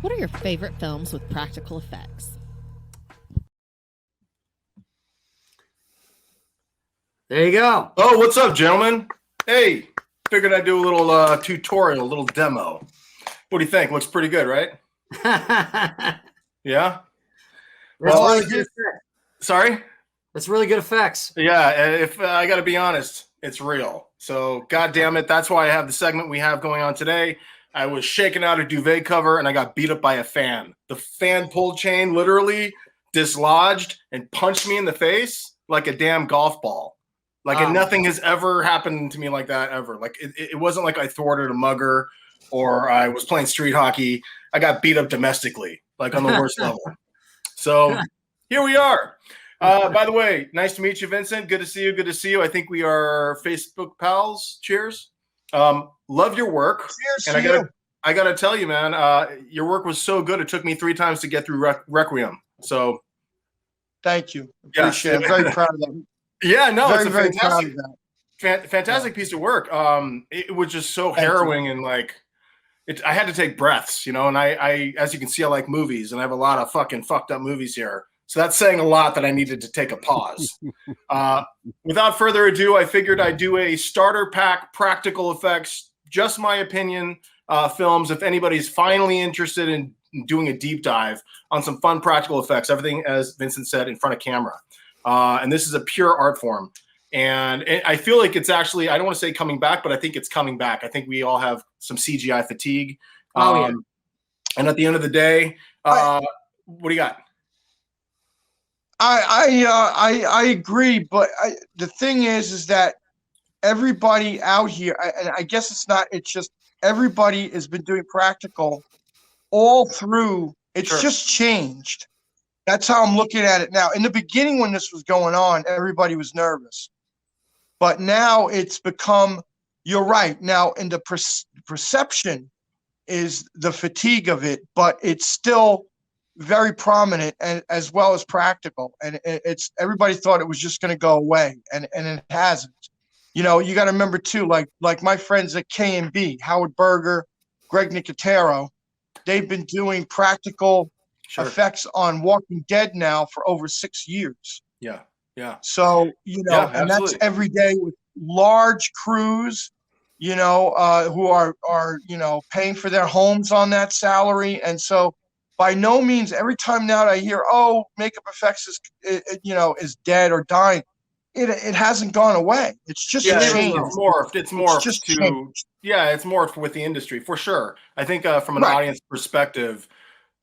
What are your favorite films with practical effects? There you go. Oh, what's up, gentlemen? Hey, figured I'd do a little tutorial, a little demo. What do you think? Looks pretty good, right? Yeah? Well, really good effects. Sorry? That's really good effects. Yeah, if I got to be honest, it's real. So, God damn it, that's why I have the segment we have going on today. I was shaking out a duvet cover and I got beat up by a fan. The fan pull chain literally dislodged and punched me in the face like a damn golf ball. And nothing has ever happened to me like that ever. Like it wasn't like I thwarted a mugger or I was playing street hockey. I got beat up domestically, like on the worst level. So here we are. By the way, nice to meet you, Vincent. Good to see you. Good to see you. I think we are Facebook pals. Cheers. Love your work. Cheers. And I gotta tell you, man, your work was so good. It took me 3 times to get through Requiem. So thank you. Appreciate it. I'm very proud of that. Yeah, no, very, it's a very proud of that. fantastic piece of work. It was just so harrowing and like I had to take breaths, and I as you can see, I like movies and I have a lot of fucking fucked up movies here. So that's saying a lot that I needed to take a pause. Without further ado, I figured I'd do a starter pack practical effects, just my opinion, films. If anybody's finally interested in doing a deep dive on some fun practical effects, everything, as Vincent said, in front of camera. And this is a pure art form. And I feel like it's actually, I don't want to say coming back, but I think it's coming back. I think we all have some CGI fatigue. Yeah. And at the end of the day, what do you got? I agree, but the thing is that everybody out here, and I guess it's just everybody has been doing practical all through. It's just changed. That's how I'm looking at it now. In the beginning, when this was going on, everybody was nervous. But now it's become, you're right. Now, in the perception is the fatigue of it, but it's still very prominent and as well as practical. And it's everybody thought it was just going to go away, and it hasn't. You got to remember, too, like my friends at K&B, Howard Berger, Greg Nicotero, they've been doing practical effects on Walking Dead now for over 6 years. Yeah. So, and that's every day with large crews, who are paying for their homes on that salary. And so by no means, every time now that I hear, makeup effects is dead or dying, it hasn't gone away. It's just changed. It's morphed with the industry for sure. I think from an audience perspective,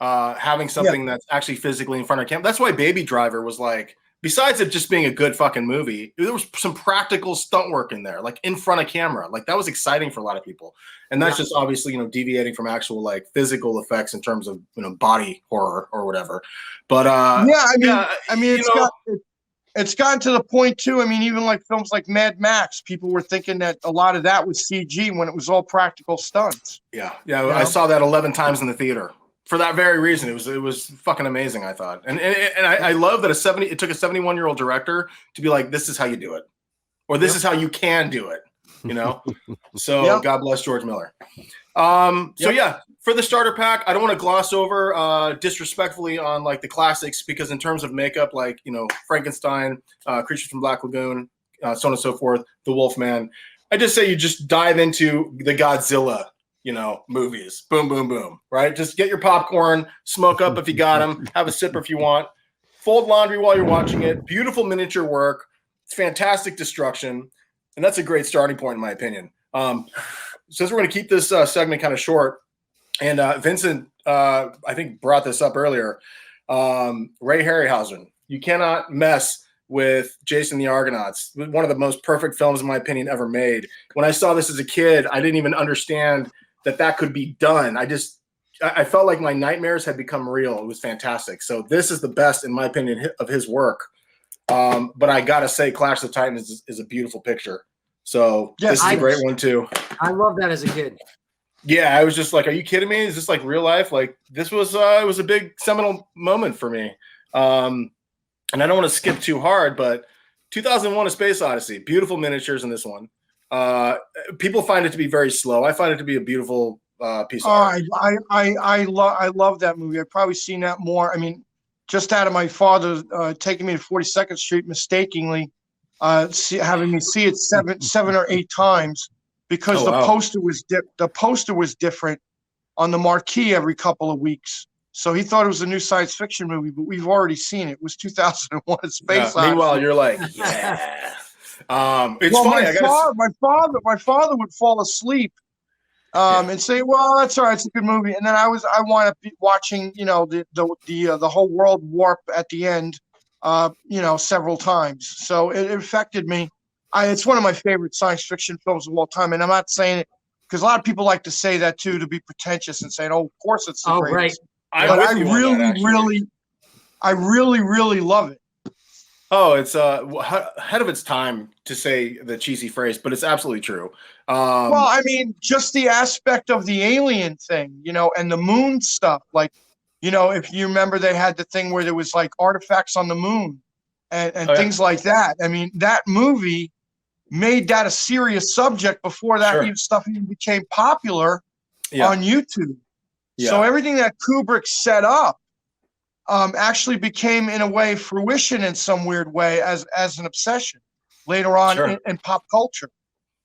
having something that's actually physically in front of camera. That's why Baby Driver was like, besides it just being a good fucking movie, there was some practical stunt work in there, like in front of camera. Like that was exciting for a lot of people. And that's just obviously, deviating from actual like physical effects in terms of, body horror or whatever. But it's gotten to the point too. I mean, even like films like Mad Max, people were thinking that a lot of that was CG when it was all practical stunts. Yeah. I saw that 11 times in the theater. For that very reason, it was fucking amazing, I thought, and I love that it took a 71-year-old director to be like, this is how you do it, or this is how you can do it, So God bless George Miller. So yeah, for the starter pack, I don't want to gloss over disrespectfully on like the classics, because in terms of makeup, like Frankenstein, Creatures from Black Lagoon, so on and so forth, The Wolfman, I just say you just dive into the Godzilla movies. Boom, boom, boom. Right? Just get your popcorn, smoke up if you got them, have a sip if you want, fold laundry while you're watching it. Beautiful miniature work. It's fantastic destruction. And that's a great starting point, in my opinion. Since we're going to keep this segment kind of short, and Vincent, I think, brought this up earlier, Ray Harryhausen. You cannot mess with Jason the Argonauts, one of the most perfect films, in my opinion, ever made. When I saw this as a kid, I didn't even understand that could be done. I felt like my nightmares had become real. It was fantastic. So this is the best, in my opinion, of his work. But I gotta say, Clash of the Titans is a beautiful picture. So this is a great one too. I love that as a kid. Yeah, I was just like, are you kidding me? Is this like real life? Like this was it was a big seminal moment for me. And I don't want to skip too hard, but 2001: A Space Odyssey, beautiful miniatures in this one. People find it to be very slow. I find it to be a beautiful piece of Oh, art. I love that movie. I've probably seen that more. I mean, just out of my father taking me to 42nd Street mistakenly, having me see it seven or eight times because Oh, wow. the poster was different on the marquee every couple of weeks. So he thought it was a new science fiction movie, but we've already seen it. It was 2001: A Yeah. Space Meanwhile, Odyssey. you're like, yeah. It's Well, funny. my father would fall asleep and say, "Well, that's all right. It's a good movie." And then I wound up watching, the whole world warp at the end, several times. So it affected me. It's one of my favorite science fiction films of all time, and I'm not saying it because a lot of people like to say that too, to be pretentious and saying, "Oh, of course it's the Oh, right. greatest." I'm But with I you on that, really, actually. really love it. Oh, it's ahead of its time to say the cheesy phrase, but it's absolutely true. Well, I mean, just the aspect of the alien thing, and the moon stuff. Like, if you remember, they had the thing where there was like artifacts on the moon and things like that. I mean, that movie made that a serious subject before that stuff even became popular on YouTube. Yeah. So everything that Kubrick set up actually became, in a way, fruition in some weird way as an obsession later on in pop culture.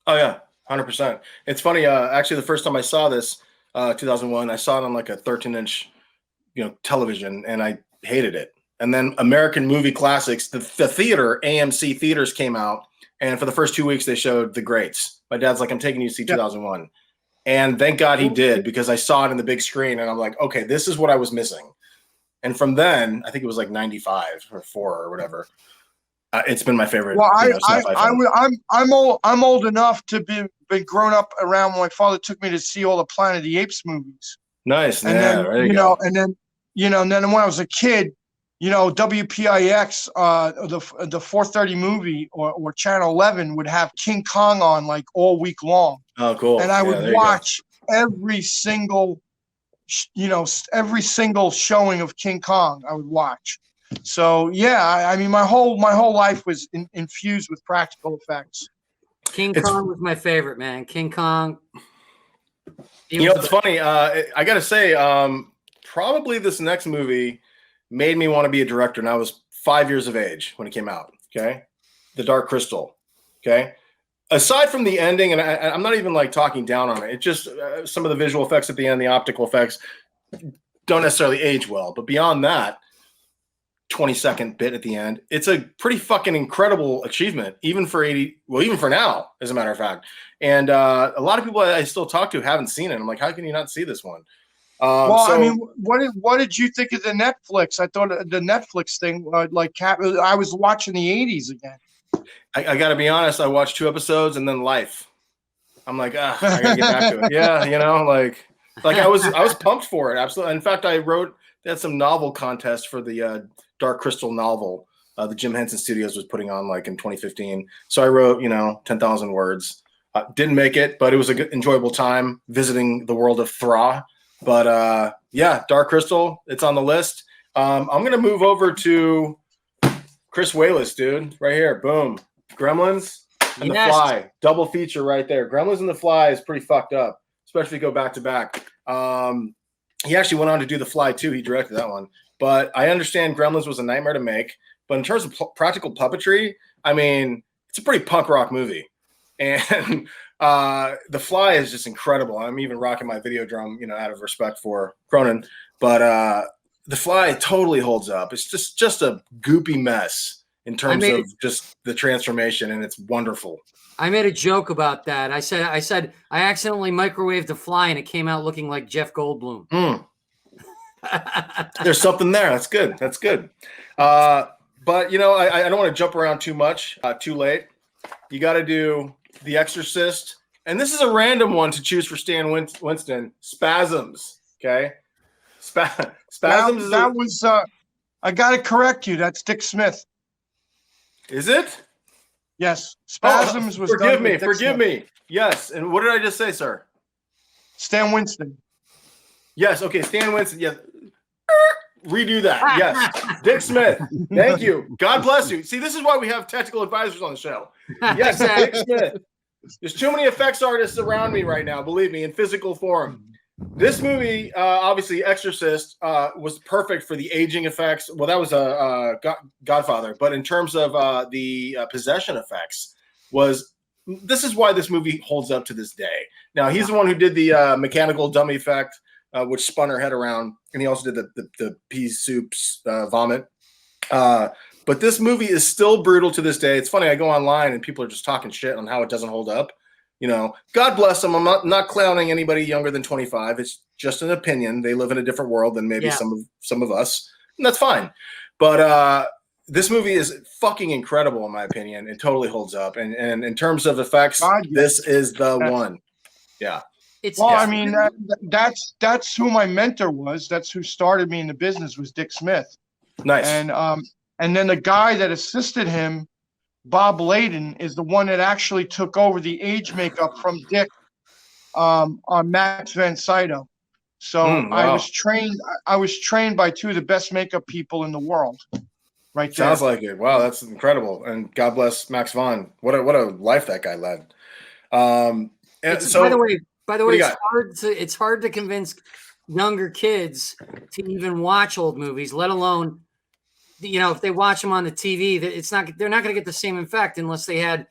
Oh yeah, 100%. It's funny. Actually, the first time I saw this, 2001, I saw it on like a 13-inch, television, and I hated it. And then American Movie Classics, the theater, AMC theaters came out, and for the first 2 weeks they showed The Greats. My dad's like, "I'm taking you to see 2001," and thank God he did, because I saw it in the big screen, and I'm like, okay, this is what I was missing. And from then, I think it was like 95 or 4 or whatever. It's been my favorite. Well, I'm old enough to be grown up around when my father took me to see all the Planet of the Apes movies. Nice. And then and then when I was a kid, WPIX, the 4:30 movie or Channel 11 would have King Kong on like all week long. Oh, cool. And I would watch every single showing of King Kong. I would watch. So yeah, I mean, my whole life was infused with practical effects. King Kong was my favorite, man. King Kong. It's funny. I gotta say, probably this next movie made me want to be a director, and I was 5 years of age when it came out. Okay, The Dark Crystal. Okay, aside from the ending, and I'm not even like talking down on it. It's just some of the visual effects at the end, the optical effects don't necessarily age well. But beyond that, 20-second bit at the end, it's a pretty fucking incredible achievement, even for now, as a matter of fact. And a lot of people I still talk to haven't seen it. I'm like, how can you not see this one? I mean, what did you think of the Netflix? I thought the Netflix thing, I was watching the 80s again. I got to be honest. I watched 2 episodes and then life. I'm like, I gotta get back to it. Yeah, like I was pumped for it. Absolutely. In fact, they had some novel contest for the Dark Crystal novel the Jim Henson Studios was putting on like in 2015. So I wrote, 10,000 words. Didn't make it, but it was a good, enjoyable time visiting the world of Thra. But yeah, Dark Crystal, it's on the list. I'm gonna move over to Chris Walas, dude, right here. Boom, Gremlins and The Fly, double feature right there. Gremlins and The Fly is pretty fucked up, especially if you go back to back. He actually went on to do The Fly too. He directed that one. But I understand Gremlins was a nightmare to make. But in terms of practical puppetry, I mean, it's a pretty punk rock movie. And The Fly is just incredible. I'm even rocking my video drum, out of respect for Cronin. But The Fly totally holds up. It's just a goopy mess in terms of just the transformation, and it's wonderful. I made a joke about that. I said I accidentally microwaved The Fly, and it came out looking like Jeff Goldblum. There's something there. That's good. That's good. But I don't want to jump around too much. Too late. You got to do The Exorcist, and this is a random one to choose for Stan Winston. Spasms. Okay. Spasms. That was. I got to correct you. That's Dick Smith. Is it? Yes. Spasms was. Forgive me. Yes. And what did I just say, sir? Stan Winston. Yes. Okay. Stan Winston. Yes. Redo that. Yes. Dick Smith. Thank you. God bless you. See, this is why we have technical advisors on the show. Yes, Dick Smith. There's too many effects artists around me right now, believe me, in physical form. This movie, obviously, Exorcist, was perfect for the aging effects. Well, that was a Godfather, but in terms of the possession effects, this is why this movie holds up to this day. Now, he's the one who did the mechanical dummy effect, which spun her head around, and he also did the pea soup's vomit. But this movie is still brutal to this day. It's funny. I go online and people are just talking shit on how it doesn't hold up. You know, God bless them. I'm not clowning anybody younger than 25. It's just an opinion. They live in a different world than maybe some of us, and that's fine. But this movie is fucking incredible, in my opinion. It totally holds up. And in terms of effects, this is the one. Yeah. I mean, that's who my mentor was. That's who started me in the business, was Dick Smith. Nice. And then the guy that assisted him, Bob Layden, is the one that actually took over the age makeup from Dick on Max von Sydow. So wow. I was trained by two of the best makeup people in the world. Right there. Sounds like it. Wow, that's incredible. And God bless Max von. What a life that guy led. By the way, it's hard to convince younger kids to even watch old movies, let alone, you know, if they watch them on the TV, they're not going to get the same effect unless they had,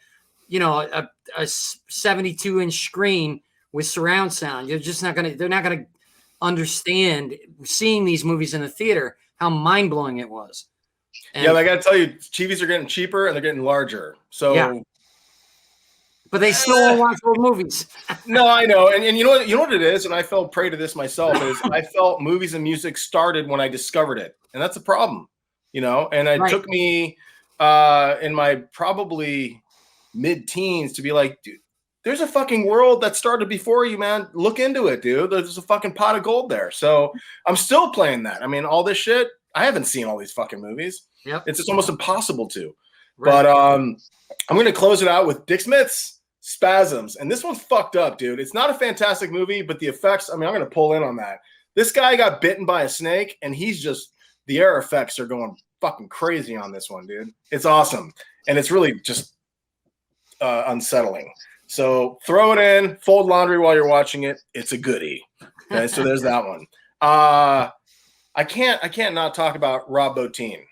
you know, a 72-inch screen with surround sound. They're not going to understand seeing these movies in the theater, how mind blowing it was. And, I got to tell you, TVs are getting cheaper and they're getting larger. So, yeah. But they still won't watch old movies. No, I know. And you know what it is? And I fell prey to this myself, is I felt movies and music started when I discovered it. And that's a problem. You know, and it took me in my probably mid-teens to be like, dude, there's a fucking world that started before you, man. Look into it, dude. There's a fucking pot of gold there. So I'm still playing that. I mean, all this shit, I haven't seen all these fucking movies. Yep. It's almost impossible to. Right. But I'm going to close it out with Dick Smith's Spasms. And this one's fucked up, dude. It's not a fantastic movie, but the effects, I mean, I'm going to pull in on that. This guy got bitten by a snake, and the air effects are going fucking crazy on this one, dude. It's awesome. And it's really just unsettling. So throw it in, fold laundry while you're watching it. It's a goodie. Okay, so there's that one. I can't not talk about Rob Bottin.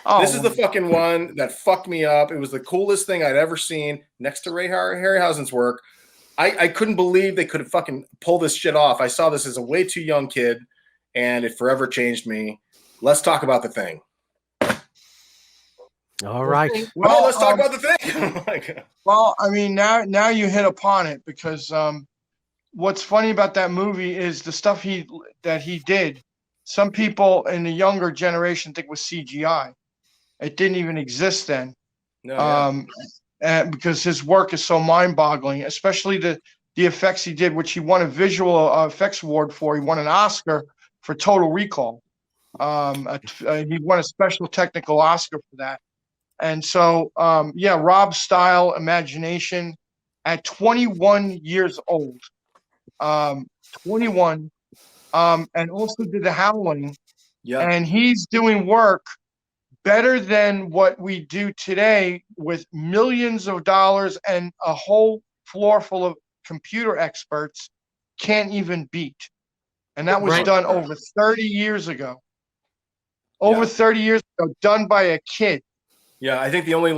Oh. This is the fucking one that fucked me up. It was the coolest thing I'd ever seen next to Ray Harryhausen's work. I couldn't believe they could fucking pull this shit off. I saw this as a way too young kid, and it forever changed me. Let's talk about The Thing. All right. Well, let's talk about The Thing. Well, I mean, now you hit upon it, because what's funny about that movie is the stuff that he did. Some people in the younger generation think was CGI. It didn't even exist then. No, because his work is so mind-boggling, especially the effects he did, which he won a visual effects award for. He won an Oscar for Total Recall. He won a special technical Oscar for that. And so, Rob's style, imagination, at 21 years old, 21, and also did The Howling. Yeah. And he's doing work better than what we do today, with millions of dollars and a whole floor full of computer experts can't even beat. And that was done over 30 years ago. Over 30 years ago, done by a kid. Yeah, I think the only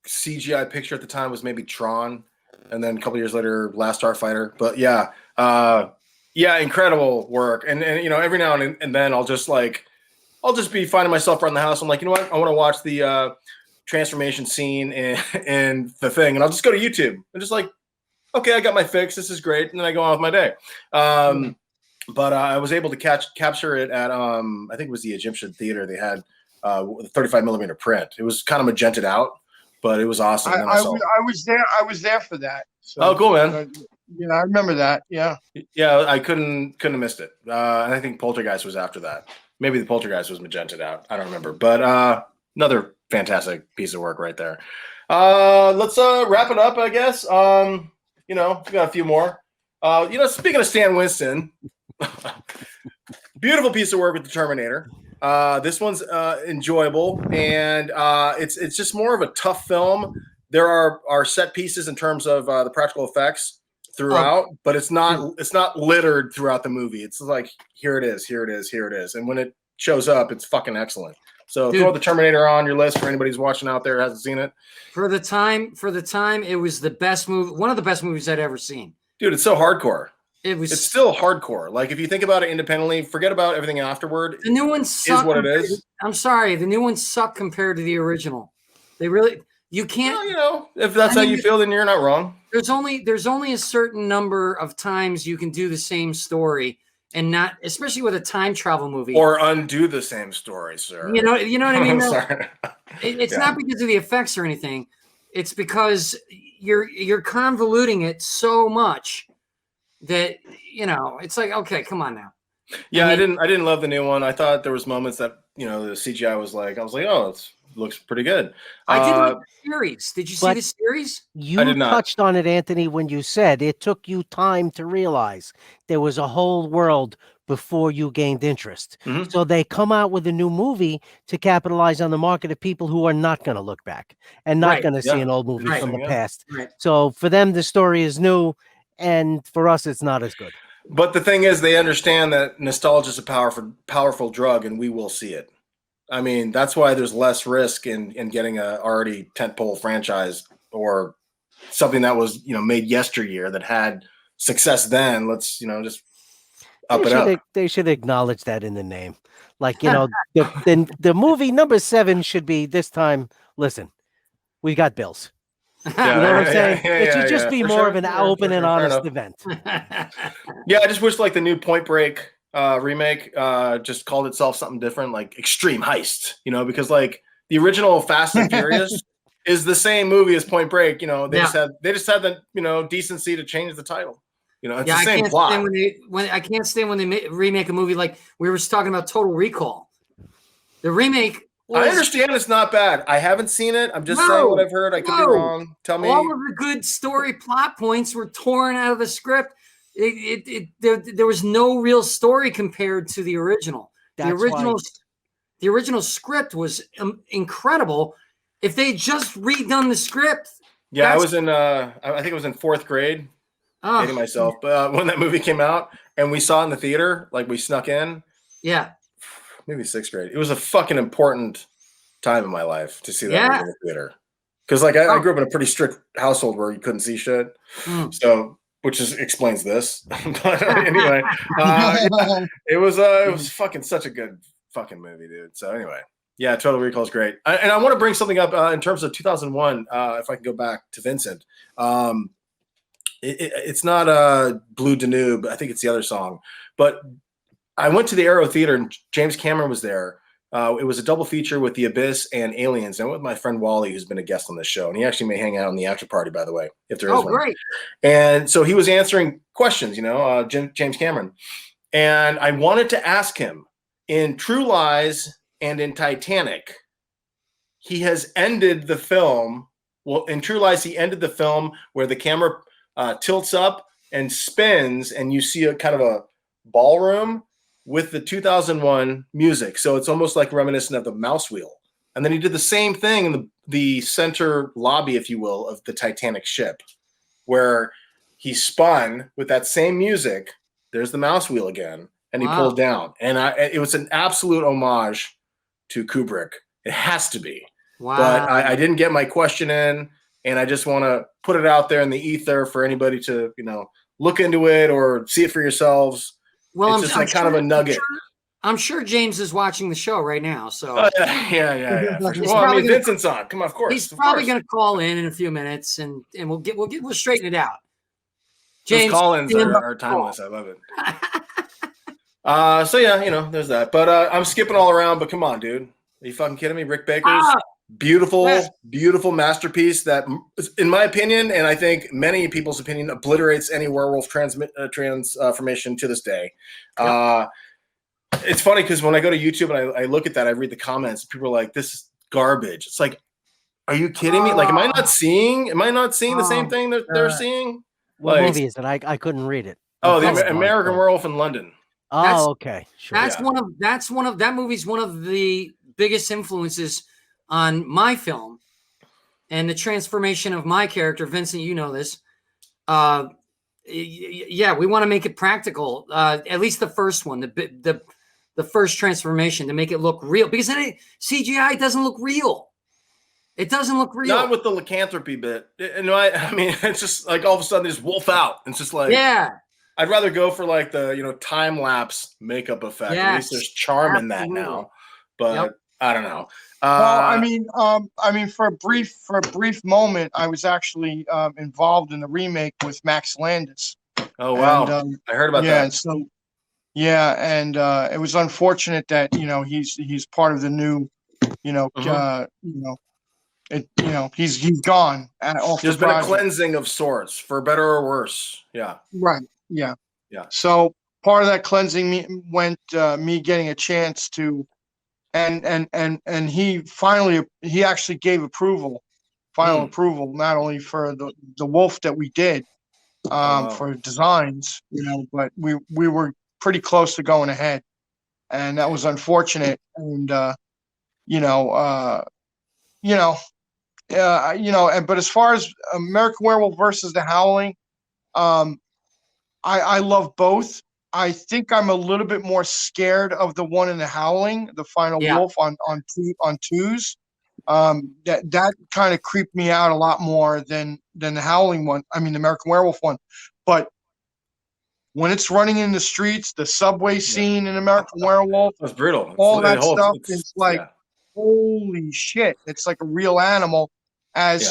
CGI picture at the time was maybe Tron, and then a couple years later, Last Starfighter. But incredible work. And you know, every now and then I'll just be finding myself around the house. I'm like, you know what? I want to watch the transformation scene in The Thing, and I'll just go to YouTube and just okay, I got my fix. This is great, and then I go on with my day. But I was able to capture it at I think it was the Egyptian Theater. They had 35 millimeter print. It was kind of magented out, but it was awesome. I was there. I was there for that. So, oh, cool, man. I remember that. Yeah. Yeah, I couldn't have missed it. And I think Poltergeist was after that. Maybe the Poltergeist was magented out. I don't remember. But another fantastic piece of work right there. Let's wrap it up, I guess. We got a few more. Speaking of Stan Winston, beautiful piece of work with the Terminator. This one's enjoyable, and it's just more of a tough film. There are set pieces in terms of the practical effects throughout, but it's not littered throughout the movie. It's like, here it is, here it is, here it is. And when it shows up, it's fucking excellent. So throw the Terminator on your list for anybody who's watching out there who hasn't seen it. For the time, it was the best movie, one of the best movies I'd ever seen. Dude, it's so hardcore. It's still hardcore. Like, if you think about it independently, forget about everything afterward. The new ones suck. Is what it is. I'm sorry, the new ones suck compared to the original. They really, you can't. Well, you know, if that's how you feel, then you're not wrong. There's only a certain number of times you can do the same story and not, especially with a time travel movie, or undo the same story, sir. You know what I mean? Sorry. It's not because of the effects or anything. It's because you're convoluting it so much that, you know, it's like, okay, come on now. Yeah, I didn't love the new one. I thought there was moments that, you know, the CGI was like, I was like, oh, it looks pretty good. I did like the series. Did you see the series? You touched on it, Anthony, when you said it took you time to realize there was a whole world before you gained interest. Mm-hmm. So they come out with a new movie to capitalize on the market of people who are not going to look back and not going to see an old movie from the past. Right. So for them, the story is new, and for us, it's not as good. But the thing is, they understand that nostalgia is a powerful drug, and we will see it. I mean, that's why there's less risk in getting a already tentpole franchise or something that was, you know, made yesteryear that had success then. Let's, you know, just up it up. They should acknowledge that in the name. Like, you know, the movie number 7 should be this time, listen, we got bills. Yeah, you know what I'm saying? It should just be more of an open and honest event. Yeah, I just wish like the new Point Break remake just called itself something different, like Extreme Heist, you know, because like the original Fast and Furious is the same movie as Point Break. You know, they just had the, you know, decency to change the title. You know, it's the same plot. I can't stand when they remake a movie like we were talking about Total Recall. The remake. I understand it's not bad. I haven't seen it. I'm just saying what I've heard. I could be wrong. Tell me. All of the good story plot points were torn out of the script. There was no real story compared to the original. The original script was incredible. If they just redone the script. Yeah, I was in. I think it was in 4th grade. Dating myself, but when that movie came out and we saw it in the theater, like we snuck in. Yeah. Maybe 6th grade. It was a fucking important time in my life to see that movie in the theater. Because like I grew up in a pretty strict household where you couldn't see shit. So, which explains this. But anyway, it was fucking such a good fucking movie, dude. So anyway, yeah, Total Recall is great. And I want to bring something up in terms of 2001. If I can go back to Vincent, it's not Blue Danube. I think it's the other song, but I went to the Aero Theater and James Cameron was there. It was a double feature with The Abyss and Aliens. And with my friend Wally, who's been a guest on this show, and he actually may hang out in the after party, by the way, if there is one. Oh, great! And so he was answering questions, you know, James Cameron, and I wanted to ask him in True Lies and in Titanic, he has ended the film. Well, in True Lies, he ended the film where the camera tilts up and spins, and you see a kind of a ballroom with the 2001 music. So it's almost like reminiscent of the mouse wheel. And then he did the same thing in the center lobby, if you will, of the Titanic ship, where he spun with that same music. There's the mouse wheel again, and he pulled down. And it was an absolute homage to Kubrick. It has to be. Wow. But I didn't get my question in, and I just want to put it out there in the ether for anybody to, you know, look into it or see it for yourselves. Well, it's just like kind of a nugget. I'm sure James is watching the show right now. So yeah. Well, I mean, Vincent's on. Come on, of course. He's probably going to call in a few minutes, and we'll straighten it out. James, those call-ins are timeless. I love it. So yeah, you know, there's that. But I'm skipping all around. But come on, dude. Are you fucking kidding me? Rick Baker's beautiful masterpiece that, in my opinion, and I think many people's opinion, obliterates any werewolf transformation to this day. Yep. It's funny because when I go to YouTube and I look at that, I read the comments. People are like, "This is garbage." It's like, are you kidding me? Like, am I not seeing the same thing that they're seeing? What movie is it? I couldn't read it. Oh, the American Werewolf in London. Oh, okay. Sure. That movie's one of the biggest influences on my film and the transformation of my character, Vincent. You know this. yeah, we want to make it practical. At least the first one, the first transformation, to make it look real, because then CGI doesn't look real. It doesn't look real. Not with the lycanthropy bit. I mean, it's just like all of a sudden they just wolf out. It's just like, yeah. I'd rather go for like the time lapse makeup effect. At least there's charm in that now. But I don't know. Well, I mean, for a brief moment, I was actually involved in the remake with Max Landis. Oh wow, and, I heard about that. And so, and it was unfortunate that he's part of the new, he's gone. There's been a cleansing of sorts, for better or worse. Yeah. Right. Yeah. Yeah. So part of that cleansing went me getting a chance to. And he actually gave final approval, not only for the wolf that we did for designs, but we were pretty close to going ahead, and that was unfortunate. And but as far as American Werewolf versus The Howling, I love both. I think I'm a little bit more scared of the one in The Howling, the final wolf on twos. That kind of creeped me out a lot more than the Howling one. I mean, the American Werewolf one. But when it's running in the streets, the subway scene in American Werewolf, that's brutal. All that stuff is like, holy shit! It's like a real animal. And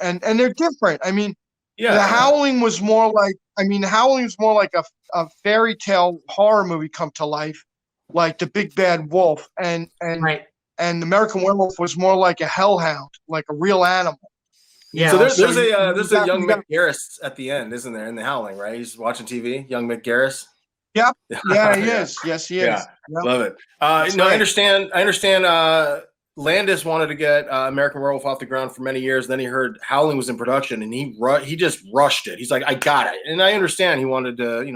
they're different. I mean, the Howling was more like. The Howling was more like a fairy tale horror movie come to life, like The Big Bad Wolf, and the American Werewolf was more like a hellhound, like a real animal. Yeah. So there's a young Mick Garris at the end, isn't there, in The Howling? Right? He's watching TV. Young Mick Garris. Yep. Yeah, he is. Yes, he is. Yeah, yep. Love it. Right. I understand. Landis wanted to get American Werewolf off the ground for many years. Then he heard Howling was in production, and he just rushed it. He's like, I got it. And I understand he wanted to, he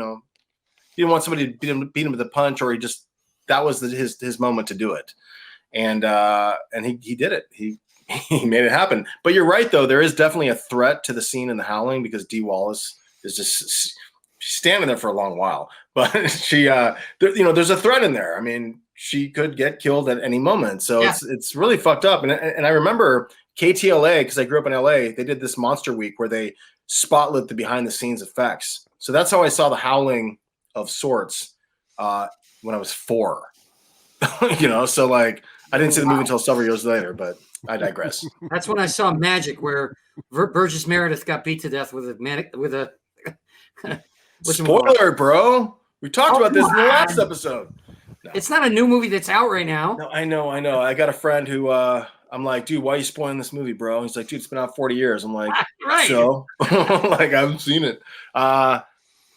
didn't want somebody to beat him with a punch, or that was his moment to do it. And he did it. He made it happen. But you're right, though. There is definitely a threat to the scene in The Howling, because Dee Wallace is just standing there for a long while. But there's a threat in there. I mean, she could get killed at any moment. So it's really fucked up. And I remember KTLA, because I grew up in LA, they did this Monster Week where they spotlit the behind the scenes effects. So that's how I saw The Howling of sorts when I was 4. So like I didn't see the movie until several years later, but I digress. That's when I saw Magic, where Burgess Meredith got beat to death with a spoiler, bro. We talked about this in the last episode. No. It's not a new movie that's out right now. No, I know. I got a friend who I'm like, dude, why are you spoiling this movie, bro? He's like, dude, it's been out 40 years. I'm like, right. So like, I haven't seen it.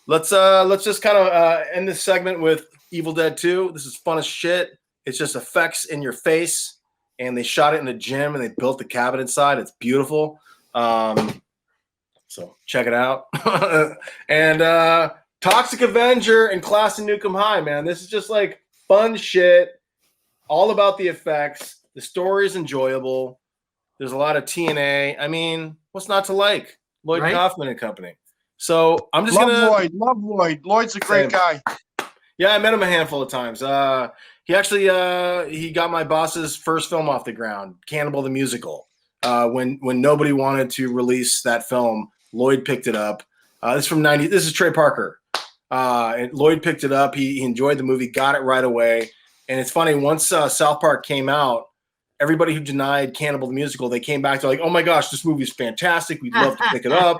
Let's just kind of end this segment with Evil Dead 2. This is fun as shit. It's just effects in your face, and they shot it in a gym, and they built the cabin inside. It's beautiful. So check it out. And Toxic Avenger and Class of Nukem High, man. This is just like fun shit, all about the effects. The story is enjoyable. There's a lot of TNA. I mean, what's not to like? Lloyd Kaufman and company. So I'm just love Lloyd. Lloyd's a great guy. Yeah, I met him a handful of times. He actually he got my boss's first film off the ground, Cannibal the Musical. When nobody wanted to release that film, Lloyd picked it up. This is from '90. This is Trey Parker. And Lloyd picked it up. He enjoyed the movie, got it right away. And it's funny, once South Park came out, everybody who denied Cannibal the Musical, they came back to like, oh my gosh, this movie is fantastic. We'd love to pick it up.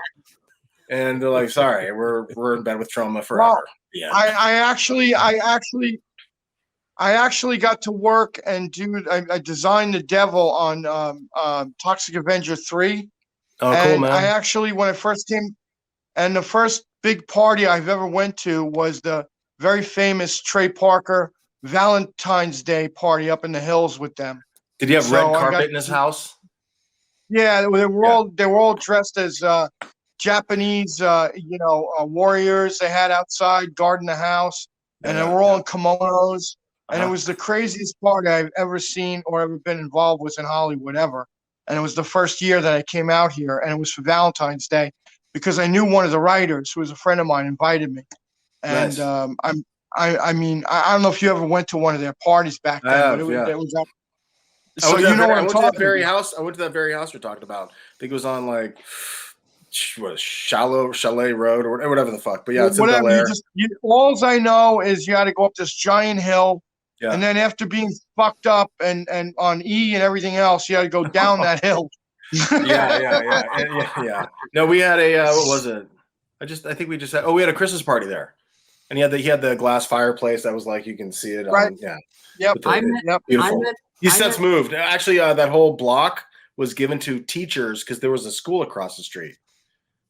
And they're like, sorry, we're in bed with trauma forever. Well, yeah. I actually got to work and I designed the devil on Toxic Avenger 3. Oh, and cool, man. I actually, when I first came, and the first big party I've ever went to was the very famous Trey Parker Valentine's Day party up in the hills with them. Did he have red carpet in his house? Yeah, they were all dressed as Japanese, warriors. They had outside guarding the house, and they were all in kimonos. And it was the craziest party I've ever seen or ever been involved with in Hollywood ever. And it was the first year that I came out here, and it was for Valentine's Day. because I knew one of the writers who was a friend of mine invited me. And Nice. I mean, I don't know if you ever went to one of their parties back then, but it was so you know what I'm talking about. I went to that very house we're talking about. I think it was on like Chalet Road or whatever the fuck. But yeah, it's Whatever. in Bel Air. All I know is you had to go up this giant hill, Yeah. and then after being fucked up and on E and everything else, you had to go down that hill. Yeah. No, we had a what was it? I think we just had. Oh, we had a Christmas party there, and he had the glass fireplace that was like you can see it. Right. Yeah. Yep. Beautiful. He's since moved. Actually, that whole block was given to teachers because there was a school across the street.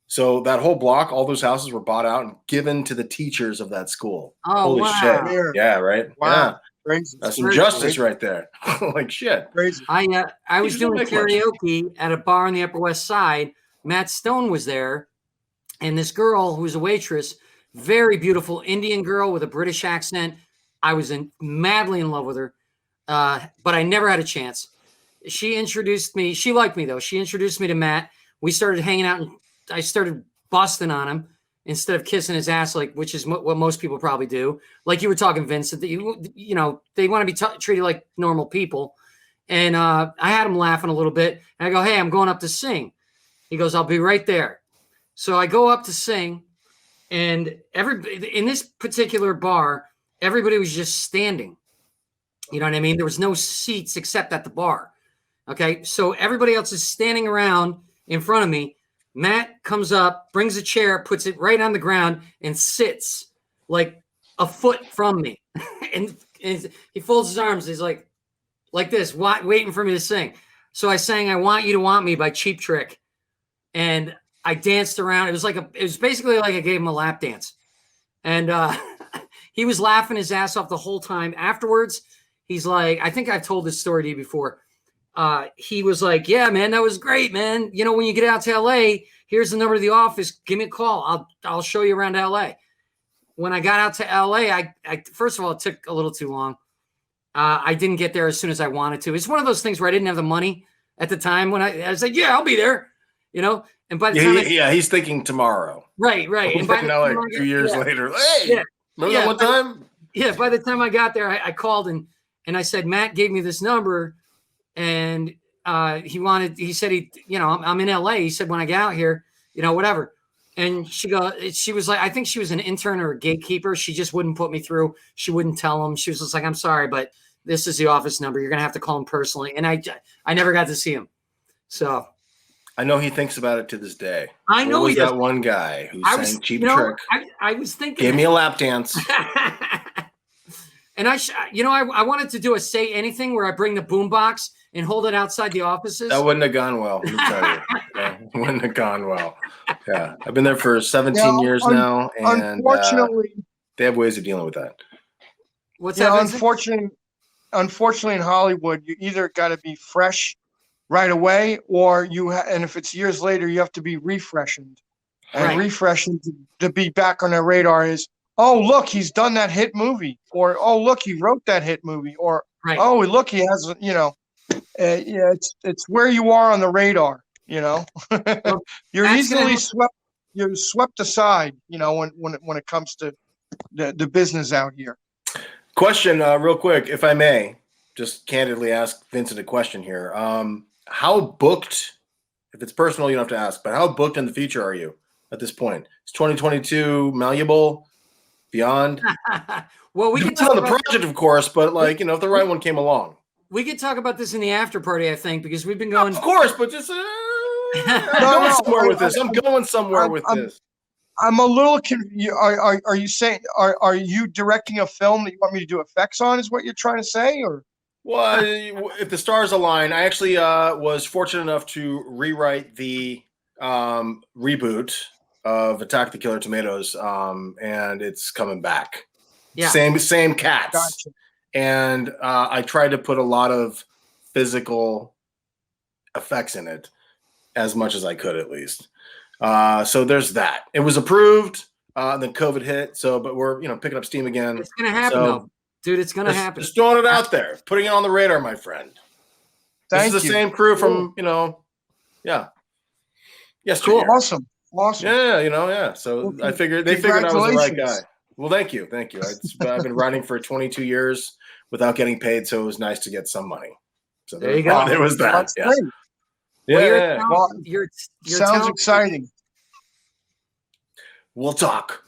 So that whole block, all those houses were bought out and given to the teachers of that school. Oh, holy wow. shit! Yeah, right. Wow. Yeah. Crazy. That's some justice right there. Like shit. Crazy. I was doing karaoke at a bar on the Upper West Side. Matt Stone was there, and this girl who was a waitress, very beautiful Indian girl with a British accent. I was madly in love with her, but I never had a chance. She introduced me. She liked me though. She introduced me to Matt. We started hanging out, and I started busting on him instead of kissing his ass, which is what most people probably do. Like you were talking, Vincent, that you know they want to be treated like normal people. And I had him laughing a little bit. And I go, "Hey, I'm going up to sing." He goes, "I'll be right there." So I go up to sing, and in this particular bar, everybody was just standing. You know what I mean? There was no seats except at the bar. Okay, so everybody else is standing around in front of me. Matt comes up, brings a chair, puts it right on the ground, and sits like a foot from me. and he folds his arms. He's like this, waiting for me to sing. So I sang "I Want You to Want Me" by Cheap Trick. And I danced around. It was basically like I gave him a lap dance. And he was laughing his ass off the whole time. Afterwards, he's like, I think I've told this story to you before. He was like, "Yeah, man, that was great, man. You know, when you get out to LA, here's the number of the office. Give me a call. I'll show you around LA." When I got out to LA, I first of all, it took a little too long. I didn't get there as soon as I wanted to. It's one of those things where I didn't have the money at the time when I was like, "Yeah, I'll be there," you know. And by the time he's thinking tomorrow. Right. And by the time 2 years later, hey, remember that one time? Yeah, by the time I got there, I called and I said, "Matt gave me this number, and he said I'm in LA. He said, when I get out here, whatever." And she was like, I think she was an intern or a gatekeeper. She just wouldn't put me through. She wouldn't tell him. She was just like, "I'm sorry, but this is the office number. You're going to have to call him personally." And I never got to see him. So I know he thinks about it to this day. I know he does. That one guy who sang Cheap Trick. I was thinking. Gave me a lap dance. And I wanted to do a say anything where I bring the boombox and hold it outside the offices. That wouldn't have gone well. Let me tell you. It wouldn't have gone well. Yeah, I've been there for 17 years now, and unfortunately, they have ways of dealing with that. What's that? Unfortunately, in Hollywood, you either got to be fresh right away, or and if it's years later, you have to be refreshened. And refreshing to be back on their radar is, "Oh, look, he's done that hit movie," or "Oh, look, he wrote that hit movie," or "Oh, look, he has," it's where you are on the radar. You're easily swept. You're swept aside. When it comes to the business out here. Question, real quick, if I may, just candidly ask Vincent a question here. How booked? If it's personal, you don't have to ask. But how booked in the future are you at this point? Is 2022 malleable? Beyond? Well, we can tell the project, of course, but if the right one came along. We could talk about this in the after party, I think, because we've been going. Of course, but just I'm going somewhere with this. I'm going somewhere with this. I'm a little confused. Are you saying are you directing a film that you want me to do effects on? Is what you're trying to say, or? Well, if the stars align, I actually was fortunate enough to rewrite the reboot of Attack the Killer Tomatoes, and it's coming back. Yeah, same cats. Gotcha. And I tried to put a lot of physical effects in it, as much as I could, at least. So there's that. It was approved. Then COVID hit. But we're picking up steam again. It's gonna happen, though, dude. It's gonna happen. Just throwing it out there, putting it on the radar, my friend. This is the same crew from Yeah. Yes, cool. Awesome. Awesome. Yeah. So Well, they figured I was the right guy. congratulations. Well, thank you. I've been writing for 22 years without getting paid, so it was nice to get some money. So There you go. There was that. That's Yeah. great. Well, Yeah. Well, you're sounds talented. exciting. We'll talk.